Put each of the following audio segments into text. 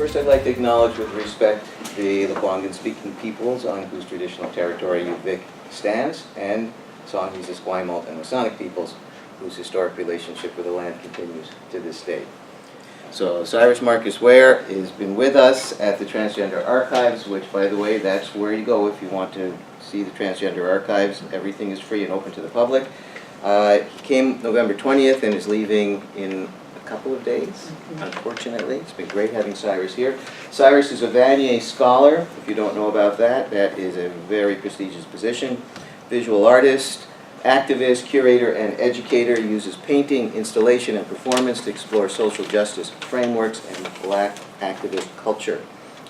First, I'd like to acknowledge with respect the Lekwungen-speaking peoples on whose traditional territory Yuvik stands, and Songhees, Esquimalt, and Masonic peoples whose historic relationship with the land continues to this day. So Syrus Marcus Ware has been with us at the Transgender Archives, which, by the way, that's where you go if you want to see the Transgender Archives. Everything is free and open to the public. He came November 20th and is leaving in a couple of days, unfortunately. It's been great having Syrus here. Syrus is a Vanier Scholar. If you don't know about that, that is a very prestigious position. Visual artist, activist, curator, and educator, uses painting, installation, and performance to explore social justice frameworks and Black activist culture.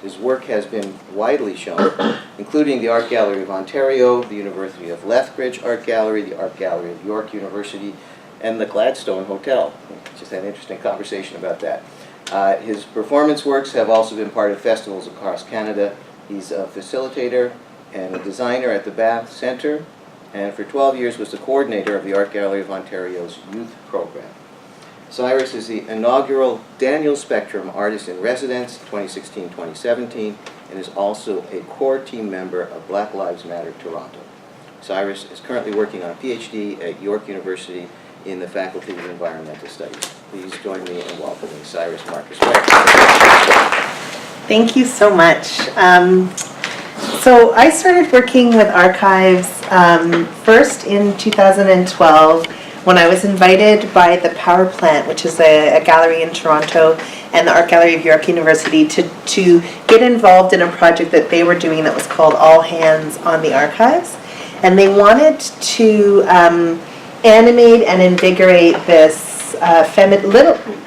His work has been widely shown, including the Art Gallery of Ontario, the University of Lethbridge Art Gallery, the Art Gallery of York University, and the Gladstone Hotel. Just had an interesting conversation about that. His performance works have also been part of festivals across Canada. He's a facilitator and a designer at the Banff Centre, and for 12 years was the coordinator of the Art Gallery of Ontario's youth program. Syrus is the inaugural Daniel Spectrum Artist in Residence 2016-2017 and is also a core team member of Black Lives Matter Toronto. Syrus is currently working on a PhD at York University in the Faculty of Environmental Studies. Please join me in welcoming Syrus Marcus Ware. Thank you so much. So I started working with archives first in 2012 when I was invited by the Power Plant, which is a gallery in Toronto, and the Art Gallery of York University to get involved in a project that they were doing that was called All Hands on the Archives. And they wanted to animate and invigorate this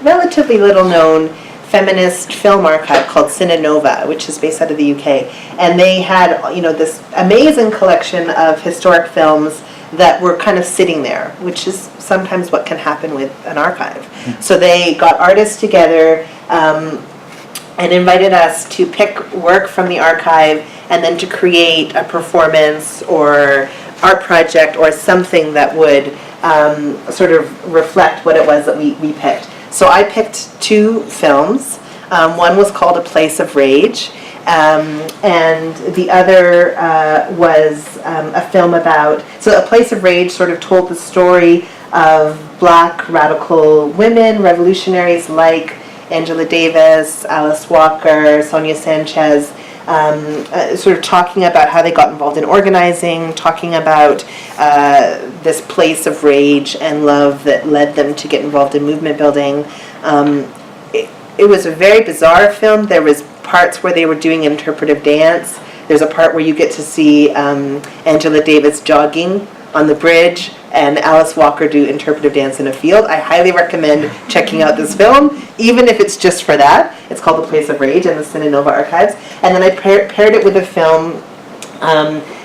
relatively little known feminist film archive called Cinenova, which is based out of the UK. And they had, this amazing collection of historic films that were kind of sitting there, which is sometimes what can happen with an archive. So they got artists together and invited us to pick work from the archive and then to create a performance or art project or something that would sort of reflect what it was that we picked. So I picked two films. One was called A Place of Rage, and the other was a film about, so A Place of Rage sort of told the story of Black radical women, revolutionaries like Angela Davis, Alice Walker, Sonia Sanchez, sort of talking about how they got involved in organizing, talking about this place of rage and love that led them to get involved in movement building. It was a very bizarre film. There was parts where they were doing interpretive dance. There's a part where you get to see Angela Davis jogging on the bridge and Alice Walker do interpretive dance in a field. I highly recommend checking out this film, even if it's just for that. It's called The Place of Rage in the Cinenova Archives. And then I paired it with a film.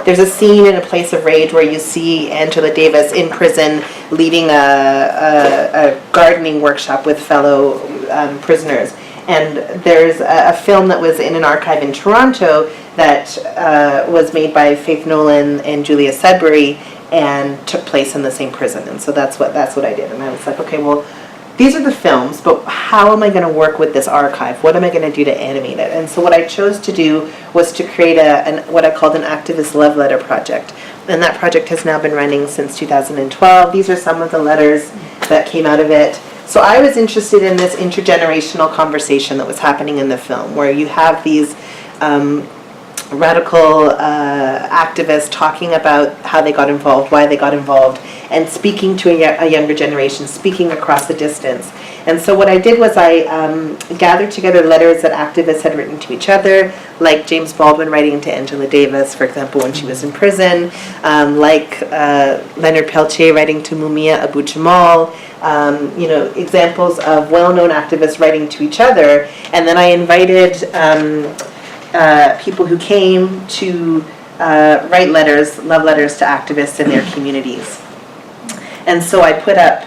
There's a scene in A Place of Rage where you see Angela Davis in prison leading a gardening workshop with fellow prisoners. And there's a film that was in an archive in Toronto that was made by Faith Nolan and Julia Sudbury and took place in the same prison. And so that's what I did. And I was like, okay, well, these are the films, but how am I going to work with this archive? What am I going to do to animate it? And so what I chose to do was to create what I called an activist love letter project. And that project has now been running since 2012. These are some of the letters that came out of it. So I was interested in this intergenerational conversation that was happening in the film, where you have these radical activists talking about how they got involved, why they got involved, and speaking to a younger generation, speaking across the distance. And so what I did was I gathered together letters that activists had written to each other, like James Baldwin writing to Angela Davis, for example, when she was in prison, like Leonard Peltier writing to Mumia Abu-Jamal, examples of well-known activists writing to each other. And then I invited people who came to write letters, love letters to activists in their communities. And so I put up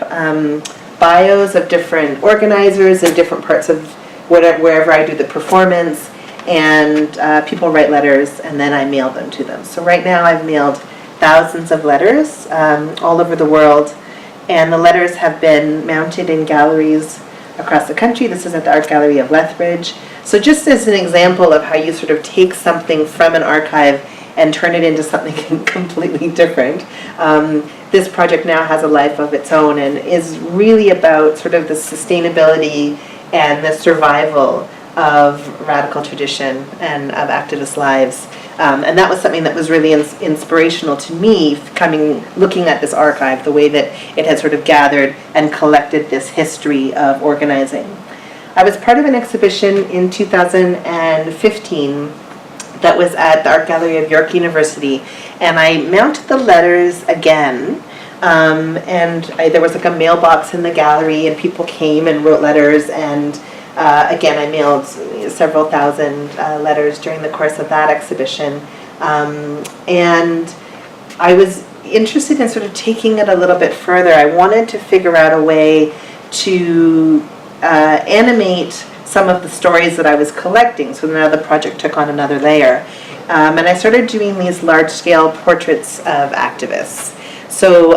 bios of different organizers in different parts of wherever I do the performance, and people write letters, and then I mail them to them. So right now I've mailed thousands of letters all over the world, and the letters have been mounted in galleries across the country. This is at the Art Gallery of Lethbridge. So just as an example of how you sort of take something from an archive and turn it into something completely different. This project now has a life of its own and is really about sort of the sustainability and the survival of radical tradition and of activist lives. And that was something that was really inspirational to me, looking at this archive, the way that it had sort of gathered and collected this history of organizing. I was part of an exhibition in 2015 that was at the Art Gallery of York University, and I mounted the letters again, and there was like a mailbox in the gallery, and people came and wrote letters, and again I mailed several thousand letters during the course of that exhibition, and I was interested in sort of taking it a little bit further. I wanted to figure out a way to animate some of the stories that I was collecting, so now the project took on another layer. And I started doing these large-scale portraits of activists. So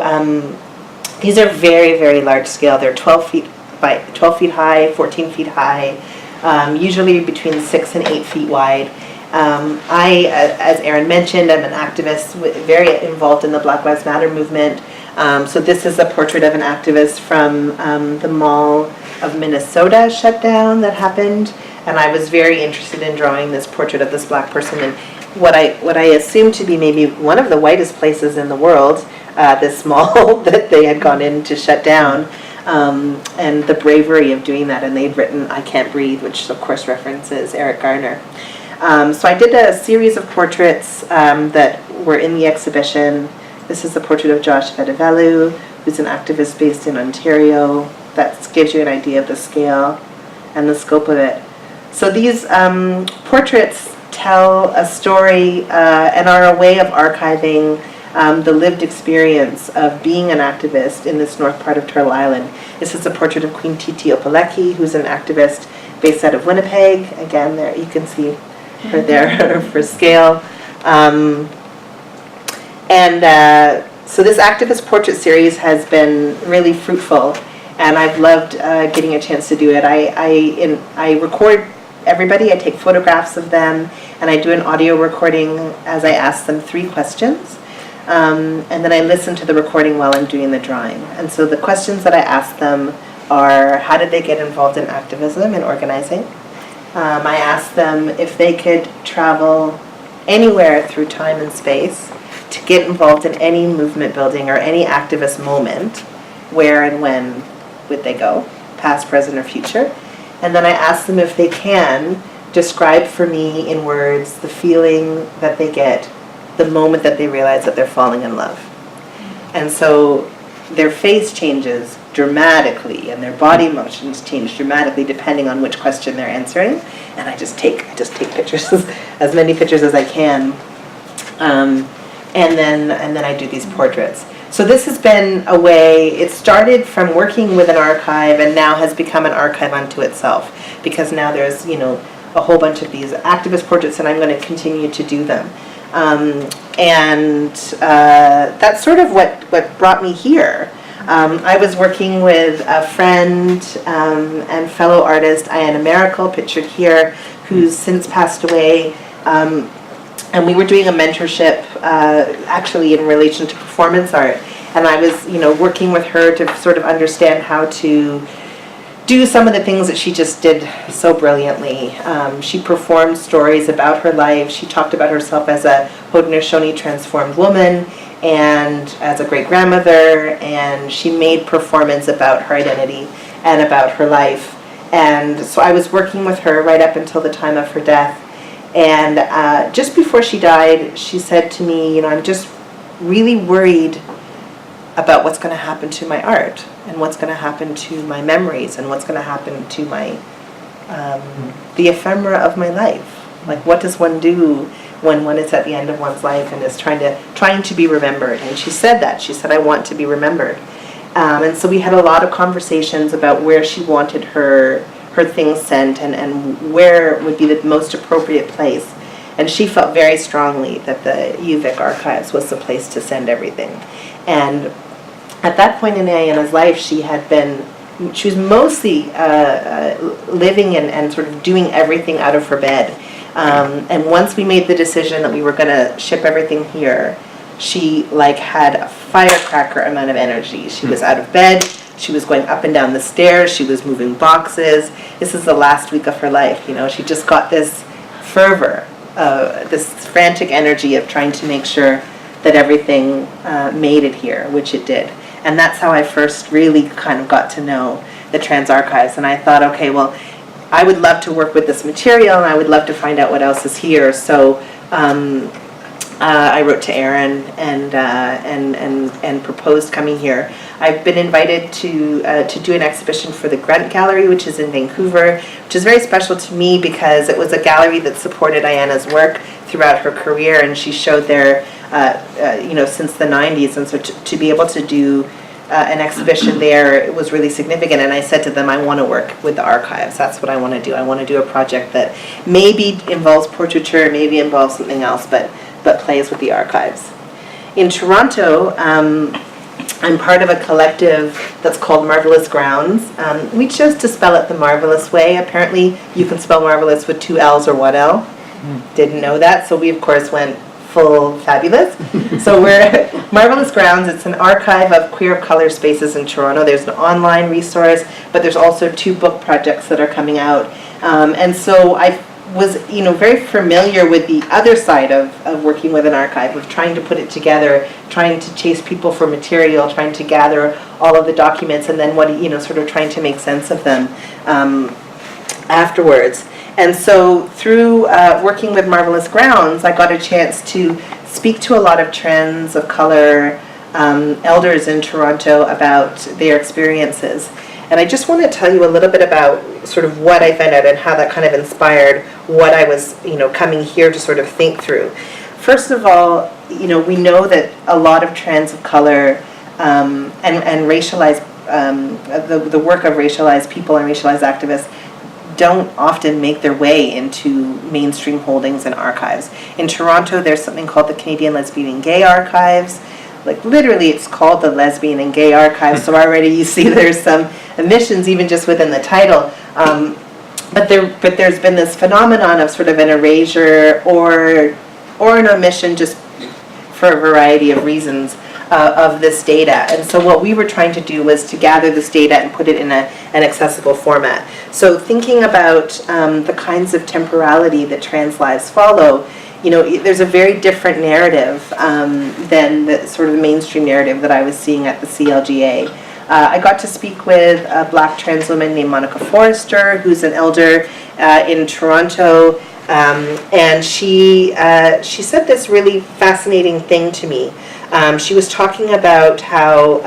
these are very, very large-scale. They're 12 feet high, 14 feet high, usually between 6 and 8 feet wide. I, as Erin mentioned, I'm an activist very involved in the Black Lives Matter movement. So this is a portrait of an activist from the Mall of Minnesota shutdown that happened, and I was very interested in drawing this portrait of this black person in what I assumed to be maybe one of the whitest places in the world, this mall that they had gone in to shut down, and the bravery of doing that. And they'd written "I Can't Breathe," which of course references Eric Garner. So I did a series of portraits that were in the exhibition. This is a portrait of Josh Vedevelu, who's an activist based in Ontario. That gives you an idea of the scale and the scope of it. So these portraits tell a story and are a way of archiving the lived experience of being an activist in this north part of Turtle Island. This is a portrait of Queen Titi Opaleki, who's an activist based out of Winnipeg. Again, there you can see her there for scale. So this activist portrait series has been really fruitful, and I've loved getting a chance to do it. I record everybody, I take photographs of them, and I do an audio recording as I ask them 3 questions. And then I listen to the recording while I'm doing the drawing. And so the questions that I ask them are, how did they get involved in activism and organizing? I asked them if they could travel anywhere through time and space to get involved in any movement building or any activist moment, where and when would they go, past, present, or future? And then I asked them if they can describe for me in words the feeling that they get the moment that they realize that they're falling in love. And so their face changes dramatically and their body motions change dramatically depending on which question they're answering. And I just take pictures, as many pictures as I can. And then I do these portraits. So this has been a way, it started from working with an archive and now has become an archive unto itself, because now there's, a whole bunch of these activist portraits and I'm going to continue to do them. That's sort of what brought me here. I was working with a friend and fellow artist, Ayanna Miracle, pictured here, who's since passed away. And we were doing a mentorship actually in relation to performance art. And I was, working with her to sort of understand how to do some of the things that she just did so brilliantly. She performed stories about her life. She talked about herself as a Haudenosaunee transformed woman and as a great-grandmother, and she made performance about her identity and about her life. And so I was working with her right up until the time of her death. And just before she died, she said to me, I'm just really worried about what's going to happen to my art and what's going to happen to my memories and what's going to happen to my the ephemera of my life. Like, what does one do when one is at the end of one's life and is trying to be remembered? And she said that. She said, I want to be remembered. And so we had a lot of conversations about where she wanted her things sent and where would be the most appropriate place. And she felt very strongly that the UVic Archives was the place to send everything. And at that point in Ayanna's life, she had been she was mostly living and sort of doing everything out of her bed. And once we made the decision that we were going to ship everything here, she like had a firecracker amount of energy. She was out of bed. She was going up and down the stairs. She was moving boxes. This is the last week of her life. You know, she just got this fervor, this frantic energy of trying to make sure that everything made it here, which it did. And that's how I first really kind of got to know the Trans Archives. And I thought, okay, well, I would love to work with this material, and I would love to find out what else is here. So I wrote to Aaron and proposed coming here. I've been invited to do an exhibition for the Grunt Gallery, which is in Vancouver, which is very special to me because it was a gallery that supported Ayanna's work throughout her career, and she showed there, since the 90s, and so to be able to do an exhibition there, it was really significant. And I said to them, I want to work with the archives. That's what I want to do. I want to do a project that maybe involves portraiture, maybe involves something else, but plays with the archives. In Toronto, I'm part of a collective that's called Marvelous Grounds. We chose to spell it the Marvelous way. Apparently, you can spell marvelous with 2 L's or 1 L. Didn't know that, so we of course went full fabulous. So we're Marvelous Grounds. It's an archive of queer of color spaces in Toronto. There's an online resource, but there's also 2 book projects that are coming out. And so I was, very familiar with the other side of working with an archive, of trying to put it together, trying to chase people for material, trying to gather all of the documents, and then sort of trying to make sense of them afterwards. And so through working with Marvelous Grounds, I got a chance to speak to a lot of trans of color elders in Toronto about their experiences. And I just want to tell you a little bit about sort of what I found out and how that kind of inspired what I was, coming here to sort of think through. First of all, we know that a lot of trans of color and racialized, the work of racialized people and racialized activists don't often make their way into mainstream holdings and archives. In Toronto, there's something called the Canadian Lesbian and Gay Archives. Like literally, it's called the Lesbian and Gay Archives, so already you see there's some omissions even just within the title. But there's been this phenomenon of sort of an erasure or an omission, just for a variety of reasons, of this data. And so what we were trying to do was to gather this data and put it in an accessible format. So thinking about the kinds of temporality that trans lives follow, there's a very different narrative than the sort of mainstream narrative that I was seeing at the CLGA. I got to speak with a Black trans woman named Monica Forrester, who's an elder in Toronto, and she said this really fascinating thing to me. She was talking about how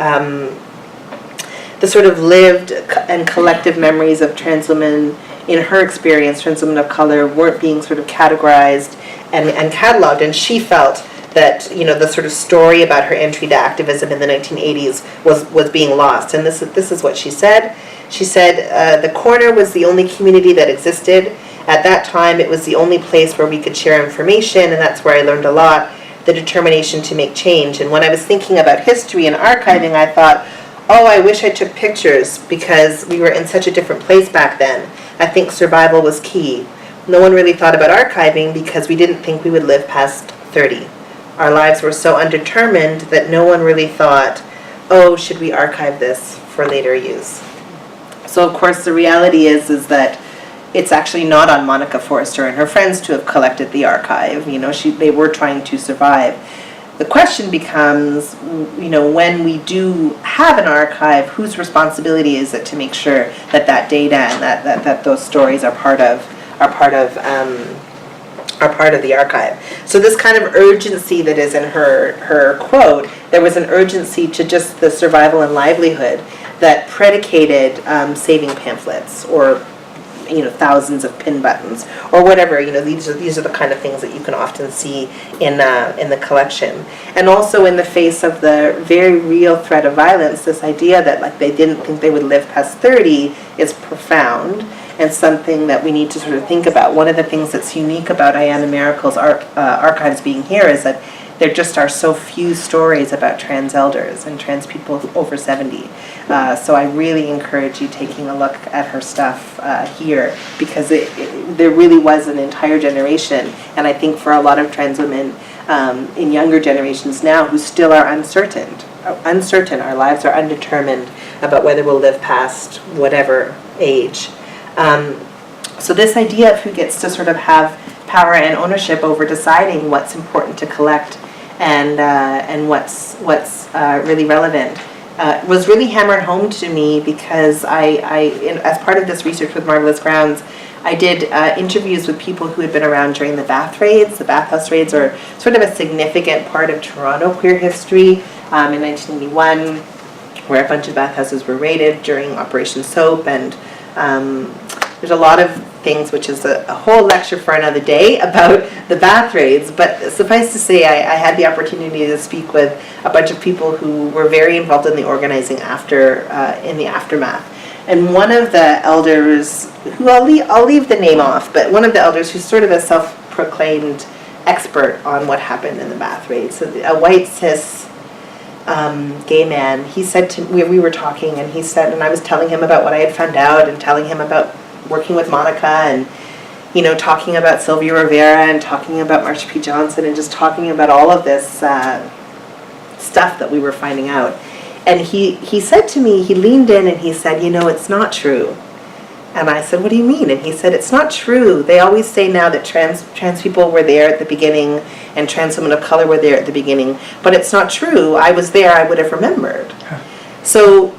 the sort of lived and collective memories of trans women, in her experience, trans women of color, weren't being sort of categorized and cataloged, and she felt that the sort of story about her entry to activism in the 1980s was being lost. And this is what she said. She said, the corner was the only community that existed. At that time, it was the only place where we could share information, and that's where I learned a lot, the determination to make change. And when I was thinking about history and archiving, I thought, oh, I wish I took pictures because we were in such a different place back then. I think survival was key. No one really thought about archiving because we didn't think we would live past 30. Our lives were so undetermined that no one really thought, oh, should we archive this for later use? So of course the reality is that it's actually not on Monica Forrester and her friends to have collected the archive. They were trying to survive. The question becomes, when we do have an archive, whose responsibility is it to make sure that data and that those stories are part of the archive? So this kind of urgency that is in her quote, there was an urgency to just the survival and livelihood that predicated saving pamphlets or thousands of pin buttons or whatever. These are the kind of things that you can often see in the collection. And also in the face of the very real threat of violence, this idea that they didn't think they would live past 30 is profound and something that we need to sort of think about. One of the things that's unique about Ayanna Miracle's archives being here is that there just are so few stories about trans elders and trans people over 70. So I really encourage you taking a look at her stuff here, because there really was an entire generation, and I think for a lot of trans women in younger generations now who still are uncertain, our lives are undetermined about whether we'll live past whatever age. So this idea of who gets to sort of have power and ownership over deciding what's important to collect and what's really relevant was really hammered home to me, because as part of this research with Marvelous Grounds, I did interviews with people who had been around during the bath raids. The bathhouse raids are sort of a significant part of Toronto queer history. In 1981, where a bunch of bathhouses were raided during Operation Soap, and there's a lot of things, which is a whole lecture for another day, about the bath raids. But suffice to say, I had the opportunity to speak with a bunch of people who were very involved in the organizing in the aftermath. And one of the elders, who I'll leave the name off, but one of the elders who's sort of a self-proclaimed expert on what happened in the bath raids, so a white cis gay man, he said to me, we were talking, and he said, and I was telling him about what I had found out, and telling him about working with Monica, and talking about Sylvia Rivera, and talking about Marsha P. Johnson, and just talking about all of this stuff that we were finding out. And he said to me, he leaned in and he said, it's not true. And I said, what do you mean? And he said, it's not true. They always say now that trans people were there at the beginning and trans women of color were there at the beginning, but it's not true. I was there, I would have remembered. So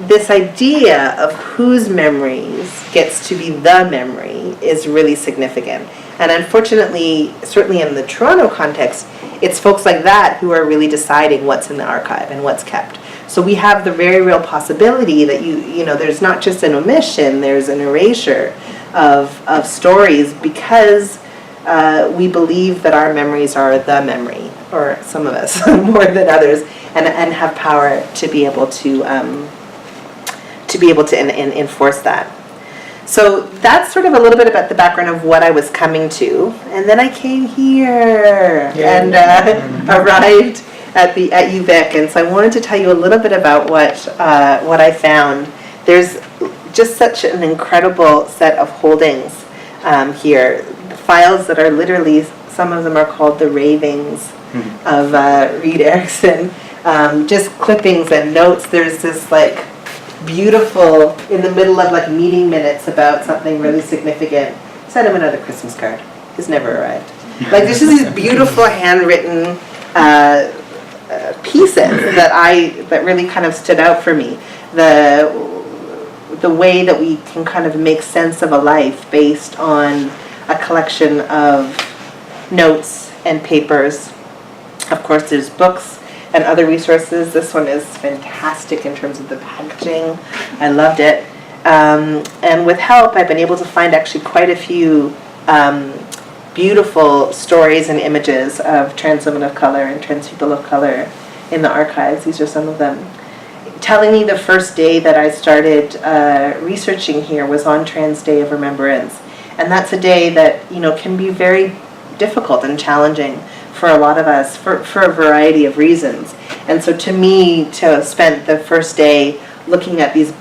this idea of whose memories gets to be the memory is really significant. And unfortunately, certainly in the Toronto context, it's folks like that who are really deciding what's in the archive and what's kept. So we have the very real possibility that there's not just an omission, there's an erasure of stories, because we believe that our memories are the memory, or some of us more than others, and have power to be able to enforce that. So that's sort of a little bit about the background of what I was coming to, and then I came here and arrived at UVic, and so I wanted to tell you a little bit about what I found. There's just such an incredible set of holdings here, files that are literally, some of them are called the ravings of Reed Erickson, just clippings and notes. There's this beautiful, in the middle of meeting minutes about something really significant, send him another Christmas card. He's never arrived. There's just these beautiful handwritten pieces that really kind of stood out for me. The way that we can kind of make sense of a life based on a collection of notes and papers. Of course, there's books and other resources. This one is fantastic in terms of the packaging. I loved it. And with help, I've been able to find actually quite a few beautiful stories and images of trans women of color and trans people of color in the archives. These are some of them. Telling me the first day that I started researching here was on Trans Day of Remembrance. And that's a day that, can be very difficult and challenging for a lot of us for a variety of reasons. And so to me, to have spent the first day looking at these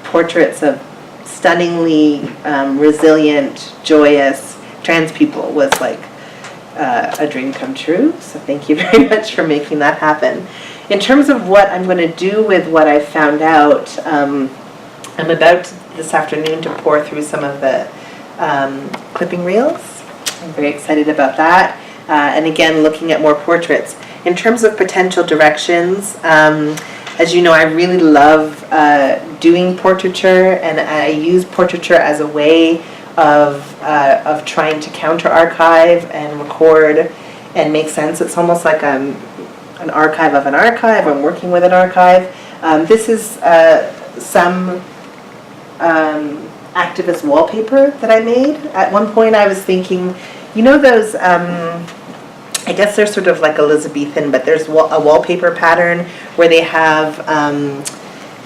portraits of stunningly resilient, joyous trans people was a dream come true. So thank you very much for making that happen. In terms of what I'm going to do with what I found out, I'm about this afternoon to pour through some of the clipping reels. I'm very excited about that. And again, looking at more portraits. In terms of potential directions, as you know, I really love doing portraiture, and I use portraiture as a way of trying to counter-archive and record and make sense. It's almost like an archive of an archive. I'm working with an archive. This is some activist wallpaper that I made. At one point I was thinking, those, I guess they're sort of like Elizabethan, but there's a wallpaper pattern where they have,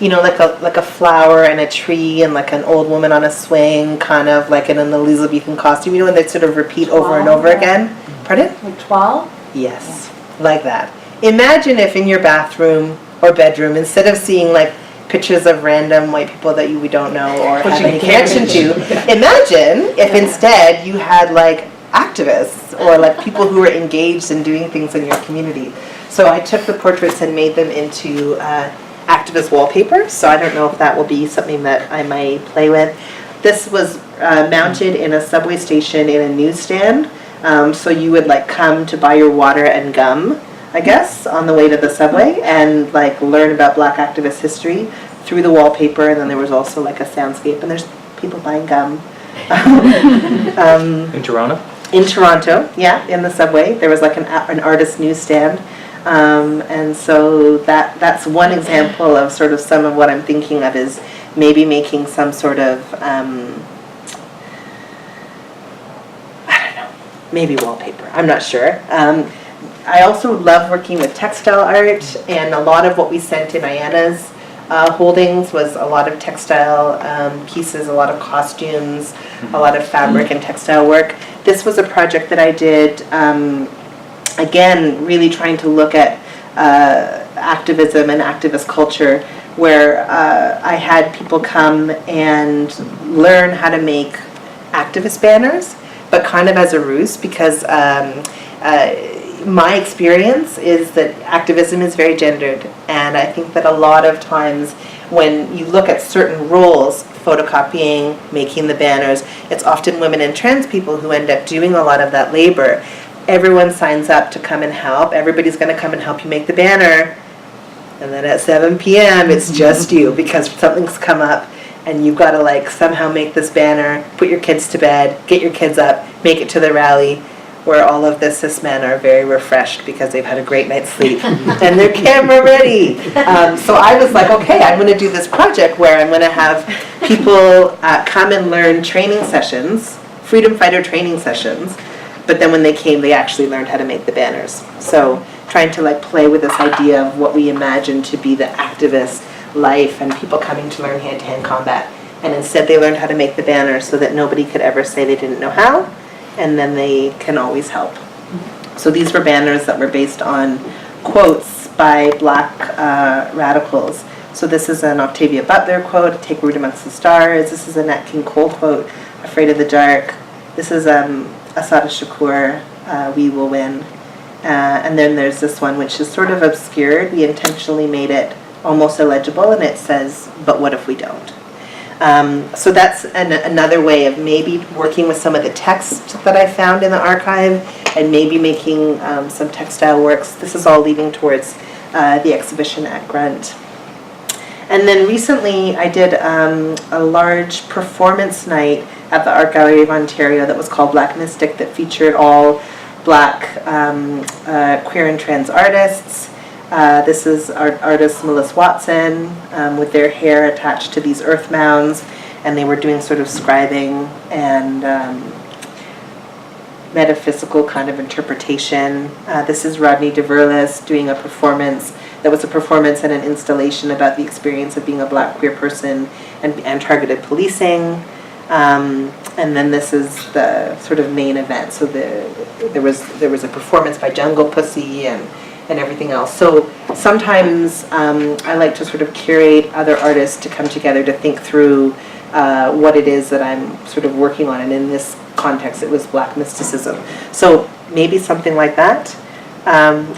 like a flower and a tree and like an old woman on a swing, kind of like in an Elizabethan costume, and they sort of repeat over and over again. Pardon? Like 12? Yes, like that. Imagine if in your bathroom or bedroom, instead of seeing like pictures of random white people that we don't know or have any connection to, imagine if instead you had like activists or like people who were engaged in doing things in your community. So I took the portraits and made them into activist wallpaper. So I don't know if that will be something that I might play with. This was mounted in a subway station in a newsstand. So you would like come to buy your water and gum, I guess, on the way to the subway and like learn about Black activist history through the wallpaper. And then there was also like a soundscape, and there's people buying gum. In Toronto? In Toronto, yeah, in the subway. There was like an artist newsstand. And so that's one example of sort of some of what I'm thinking of is maybe making some sort of, maybe wallpaper. I'm not sure. I also love working with textile art, and a lot of what we sent in Ayana's holdings was a lot of textile pieces, a lot of costumes, a lot of fabric and textile work. This was a project that I did, again, really trying to look at activism and activist culture, where I had people come and learn how to make activist banners, but kind of as a ruse, because my experience is that activism is very gendered, and I think that a lot of times when you look at certain roles, photocopying, making the banners, it's often women and trans people who end up doing a lot of that labor. Everyone signs up to come and help. Everybody's going to come and help you make the banner, and then at 7 p.m. it's just you because something's come up and you've got to like somehow make this banner, put your kids to bed, get your kids up, make it to the rally, where all of the cis men are very refreshed because they've had a great night's sleep and they're camera ready. So I was like, okay, I'm going to do this project where I'm going to have people come and learn training sessions, freedom fighter training sessions, but then when they came, they actually learned how to make the banners. So trying to like play with this idea of what we imagine to be the activist life and people coming to learn hand-to-hand combat. And instead they learned how to make the banners so that nobody could ever say they didn't know how, and then they can always help. So these were banners that were based on quotes by Black radicals. So this is an Octavia Butler quote, "Take root amongst the stars." This is a Nat King Cole quote, "Afraid of the dark." This is Assata Shakur, "We will win." And then there's this one which is sort of obscured. We intentionally made it almost illegible, and it says, "But what if we don't?" So that's another way of maybe working with some of the text that I found in the archive and maybe making some textile works. This is all leading towards the exhibition at Grunt. And then recently I did a large performance night at the Art Gallery of Ontario that was called Black Mystic, that featured all Black queer and trans artists. This is artist Melissa Watson with their hair attached to these earth mounds, and they were doing sort of scribing and metaphysical kind of interpretation. This is Rodney DeVerlis doing a performance that was a performance and an installation about the experience of being a Black queer person and targeted policing. And then this is the sort of main event. So there was a performance by Jungle Pussy and everything else. So sometimes I like to sort of curate other artists to come together to think through what it is that I'm sort of working on. And in this context, it was Black mysticism. So maybe something like that,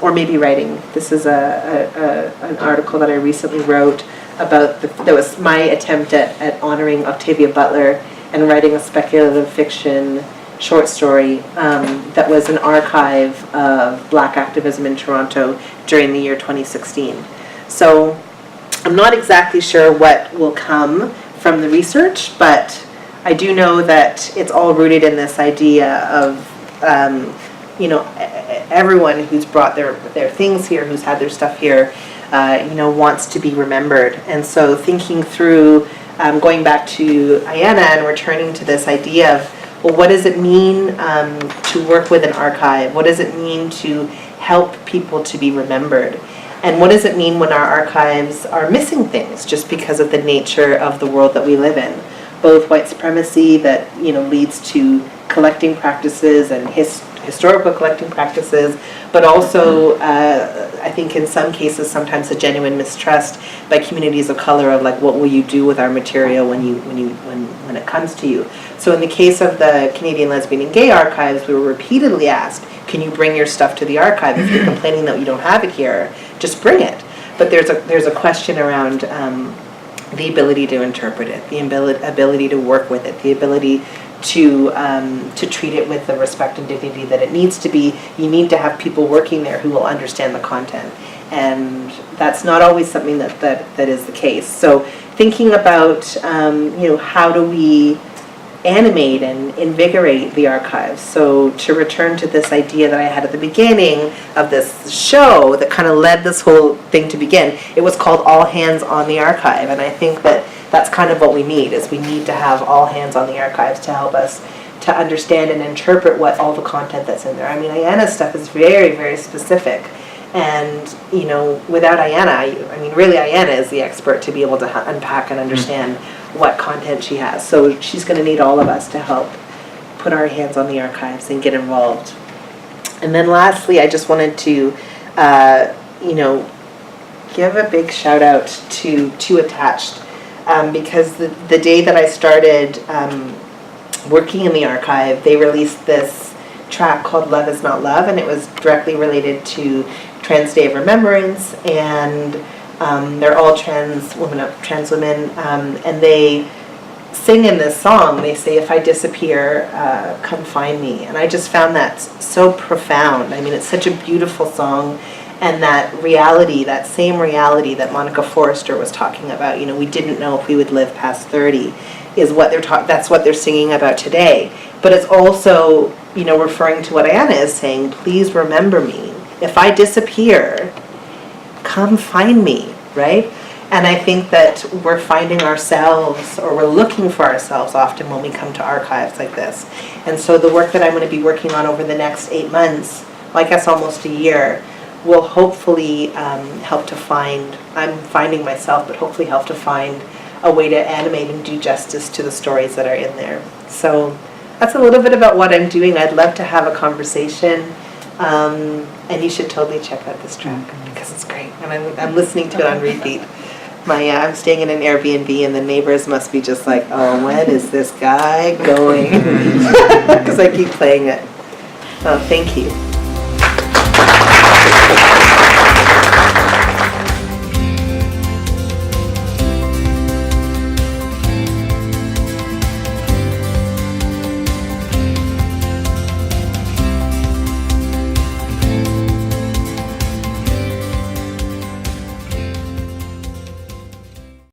or maybe writing. This is an article that I recently wrote about, that was my attempt at honoring Octavia Butler and writing a speculative fiction short story that was an archive of Black activism in Toronto during the year 2016. So I'm not exactly sure what will come from the research, but I do know that it's all rooted in this idea of, everyone who's brought their things here, who's had their stuff here, wants to be remembered. And so thinking through, going back to Ayana and returning to this idea of, well, what does it mean to work with an archive? What does it mean to help people to be remembered? And what does it mean when our archives are missing things just because of the nature of the world that we live in? Both white supremacy that leads to collecting practices and historical collecting practices, but also I think in some cases sometimes a genuine mistrust by communities of color of like, what will you do with our material when it comes to you. So in the case of the Canadian Lesbian and Gay Archives, we were repeatedly asked, can you bring your stuff to the archive? If you're complaining that you don't have it here, just bring it. But there's a question around the ability to interpret it, the ability to work with it, the ability to treat it with the respect and dignity that it needs to be. You need to have people working there who will understand the content, and that's not always something that is the case. So thinking about how do we animate and invigorate the archives. So to return to this idea that I had at the beginning of this show that kind of led this whole thing to begin, it was called All Hands on the Archive, and I think that that's kind of what we need, is we need to have all hands on the archives to help us to understand and interpret what all the content that's in there. I mean, Ayanna's stuff is very, very specific, and without Ayanna, really Ayanna is the expert to be able to unpack and understand what content she has. So she's going to need all of us to help put our hands on the archives and get involved. And then lastly, I just wanted to, give a big shout out to Attached, because the day that I started working in the archive, they released this track called Love Is Not Love, and it was directly related to Trans Day of Remembrance, and they're all trans women, and they sing in this song, they say, if I disappear, come find me. And I just found that so profound. I mean, it's such a beautiful song, and that reality, that same reality that Monica Forrester was talking about, we didn't know if we would live past 30, is what that's what they're singing about today. But it's also, referring to what Ayanna is saying, please remember me. If I disappear, come find me, right? And I think that we're finding ourselves, or we're looking for ourselves often when we come to archives like this. And so the work that I'm going to be working on over the next 8 months, well, I guess almost a year, will hopefully help to find, I'm finding myself, but hopefully help to find a way to animate and do justice to the stories that are in there. So that's a little bit about what I'm doing. I'd love to have a conversation. And you should totally check out this track because it's great, and I'm listening to it on repeat. I'm staying in an Airbnb, and the neighbors must be just like, oh, when is this guy going? Because I keep playing it. Oh, thank you.